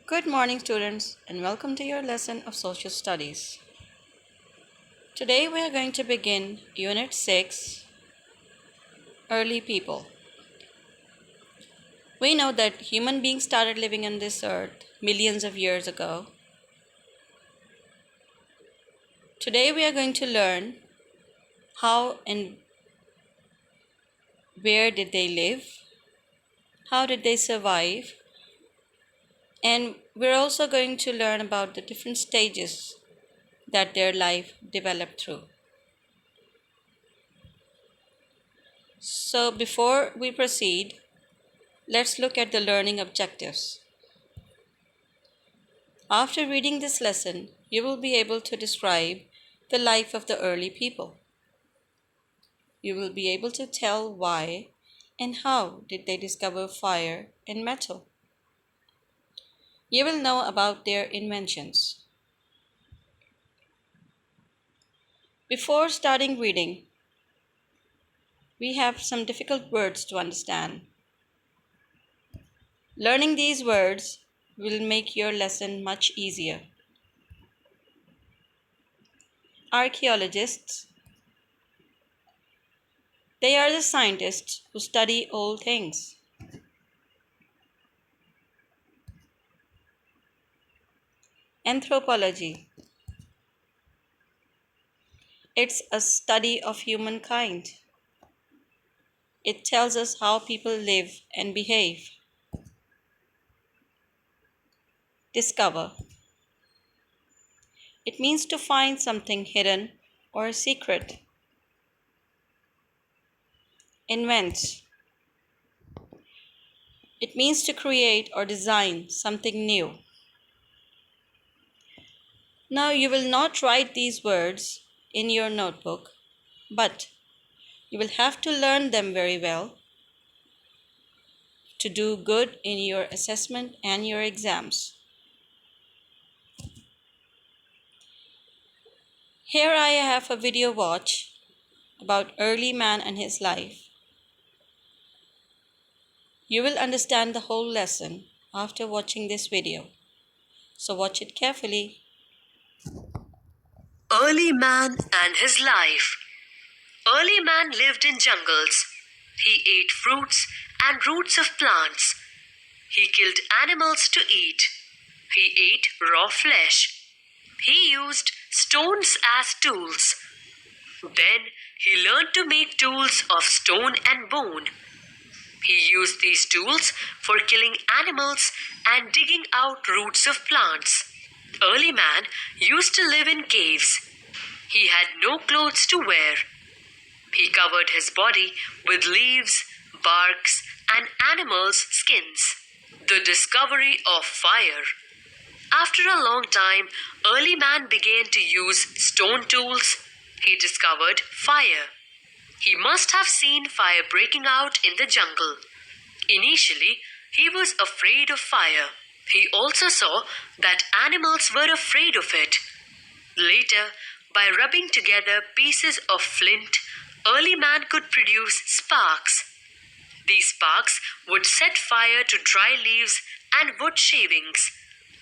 Good morning, students, and welcome to your lesson of Social Studies. Today we are going to begin Unit 6, Early People. We know that human beings started living on this earth millions of years ago. Today we are going to learn how and where did they live, how did they survive, and we're also going to learn about the different stages that their life developed through. So before we proceed, let's look at the learning objectives. After reading this lesson, you will be able to describe the life of the early people. You will be able to tell why and how did they discover fire and metal. You will know about their inventions. Before starting reading, we have some difficult words to understand. Learning these words will make your lesson much easier. Archaeologists. They are the scientists who study old things. Anthropology. It's a study of humankind. It tells us how people live and behave. Discover. It means to find something hidden or secret. Invent. It means to create or design something new. Now you will not write these words in your notebook, but you will have to learn them very well to do good in your assessment and your exams. Here I have a video watch about early man and his life. You will understand the whole lesson after watching this video, so watch it carefully. Early man and his life. Early man lived in jungles. He ate fruits and roots of plants. He killed animals to eat. He ate raw flesh. He used stones as tools. Then he learned to make tools of stone and bone. He used these tools for killing animals and digging out roots of plants. Early man used to live in caves. He had no clothes to wear. He covered his body with leaves, barks, and animals' skins. The discovery of fire. After a long time, early man began to use stone tools. He discovered fire. He must have seen fire breaking out in the jungle. Initially, he was afraid of fire. He also saw that animals were afraid of it. Later, by rubbing together pieces of flint, early man could produce sparks. These sparks would set fire to dry leaves and wood shavings.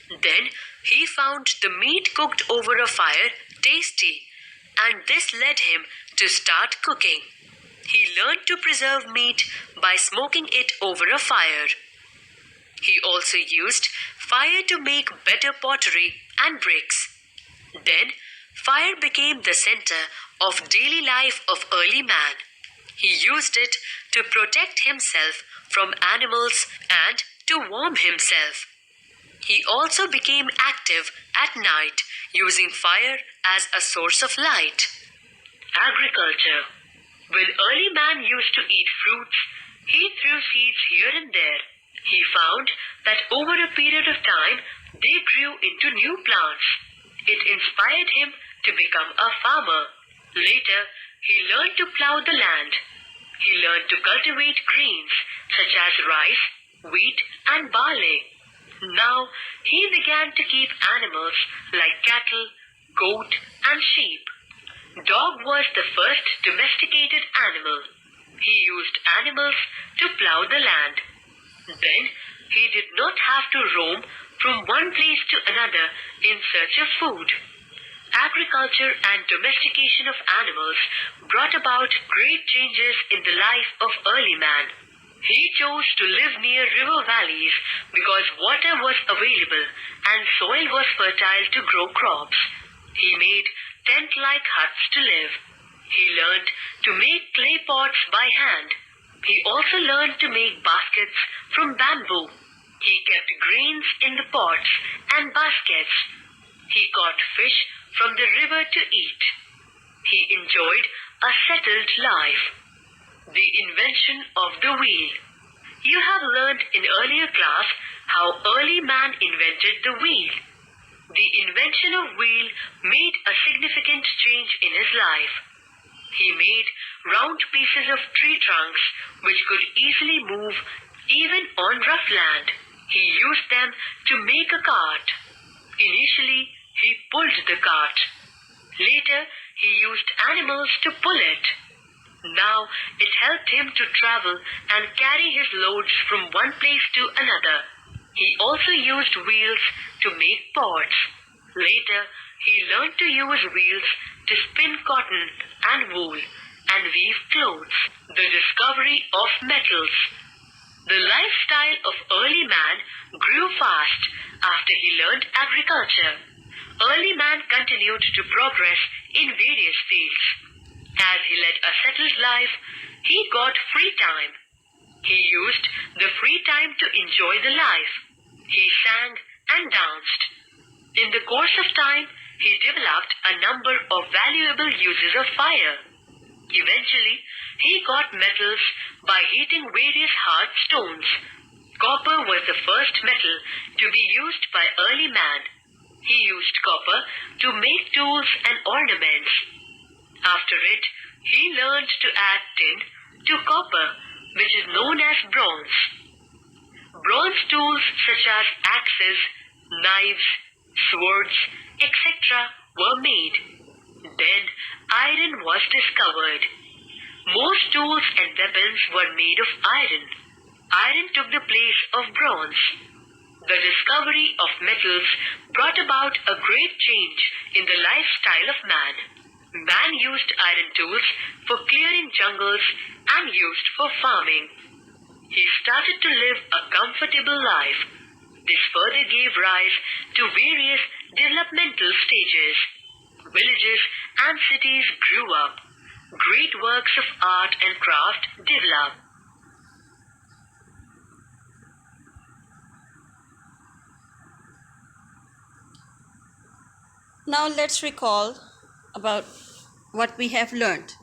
Then he found the meat cooked over a fire tasty, and this led him to start cooking. He learned to preserve meat by smoking it over a fire. He also used fire to make better pottery and bricks. Then, fire became the center of daily life of early man. He used it to protect himself from animals and to warm himself. He also became active at night, using fire as a source of light. Agriculture. When early man used to eat fruits, he threw seeds here and there. He found that over a period of time, they grew into new plants. It inspired him to become a farmer. Later, he learned to plow the land. He learned to cultivate grains such as rice, wheat, and barley. Now, he began to keep animals like cattle, goat, and sheep. Dog was the first domesticated animal. He used animals to plow the land. Then, he did not have to roam from one place to another in search of food. Agriculture and domestication of animals brought about great changes in the life of early man. He chose to live near river valleys because water was available and soil was fertile to grow crops. He made tent-like huts to live. He learned to make clay pots by hand. He also learned to make baskets from bamboo. He kept grains in the pots and baskets. He caught fish from the river to eat. He enjoyed a settled life. The invention of the wheel. You have learned in earlier class how early man invented the wheel. The invention of wheel made a significant change in his life. He made round pieces of tree trunks which could easily move even on rough land. He used them to make a cart. Initially, he pulled the cart. Later, he used animals to pull it. Now, it helped him to travel and carry his loads from one place to another. He also used wheels to make pots. Later, he learned to use wheels to spin cotton and wool and weave clothes. The discovery of metals. The lifestyle of early man grew fast after he learned agriculture. Early man continued to progress in various fields. As he led a settled life, he got free time. He used the free time to enjoy the life. He sang and danced. In the course of time, he developed a number of valuable uses of fire. Eventually, he got metals by heating various hard stones. Copper was the first metal to be used by early man. He used copper to make tools and ornaments. After it, he learned to add tin to copper, which is known as bronze. Bronze tools such as axes, knives, swords, etc. were made. Then iron was discovered. Most tools and weapons were made of iron. Iron took the place of bronze. The discovery of metals brought about a great change in the lifestyle of man. Man used iron tools for clearing jungles and used for farming. He started to live a comfortable life. This further gave rise to various developmental stages. Villages and cities grew up. Great works of art and craft developed. Now let's recall about what we have learned.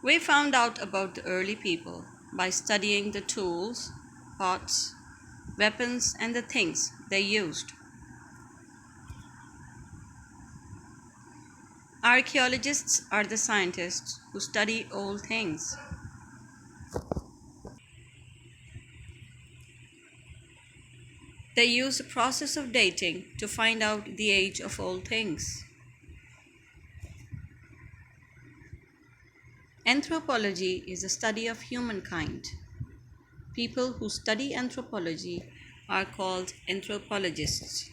We found out about the early people by studying the tools, pots, weapons, and the things they used. Archaeologists are the scientists who study old things. They use the process of dating to find out the age of old things. Anthropology is the study of humankind. People who study anthropology are called anthropologists,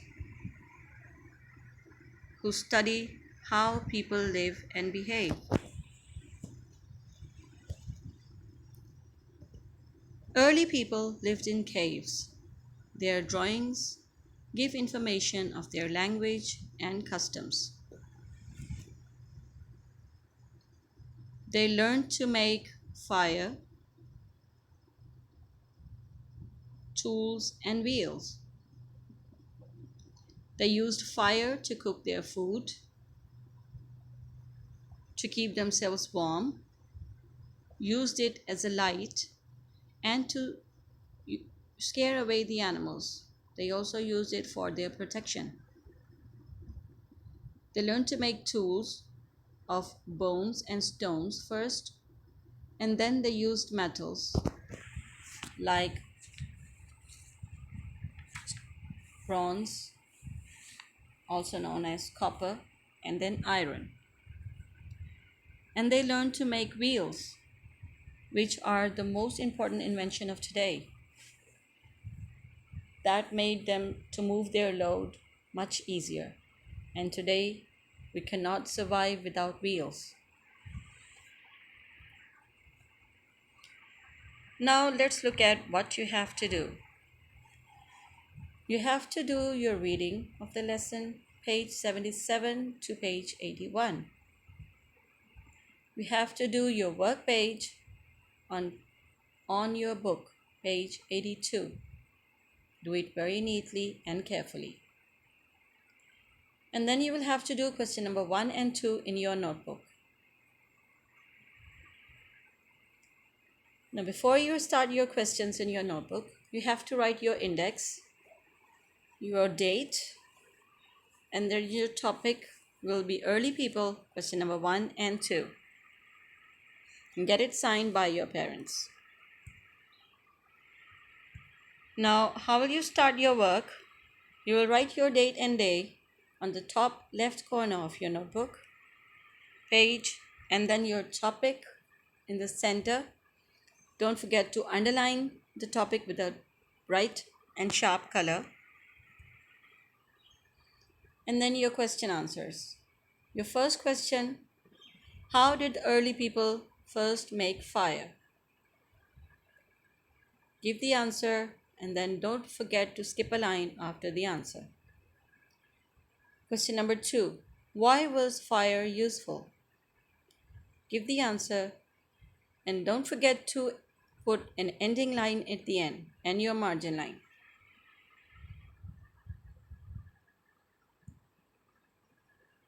who study how people live and behave. Early people lived in caves. Their drawings give information of their language and customs. They learned to make fire, tools, and wheels. They used fire to cook their food, to keep themselves warm, used it as a light, and to scare away the animals. They also used it for their protection. They learned to make tools of bones and stones first, and then they used metals like bronze, also known as copper, and then iron. And they learned to make wheels, which are the most important invention of today. That made them to move their load much easier. And today, we cannot survive without wheels. Now, let's look at what you have to do. You have to do your reading of the lesson, page 77 to page 81. You have to do your work page on your book, page 82. Do it very neatly and carefully. And then you will have to do question number 1 and 2 in your notebook. Now, before you start your questions in your notebook, you have to write your index, your date, and then your topic will be early people, question number 1 and 2. And get it signed by your parents. Now, how will you start your work? You will write your date and day on the top left corner of your notebook page, and then your topic in the center. Don't forget to underline the topic with a bright and sharp color. And then your question answers. Your first question: how did early people first make fire? Give the answer and then don't forget to skip a line after the answer. Question number 2: why was fire useful? Give the answer and don't forget to put an ending line at the end and your margin line.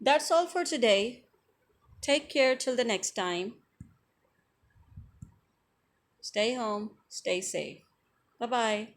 That's all for today. Take care till the next time. Stay home, stay safe. Bye bye.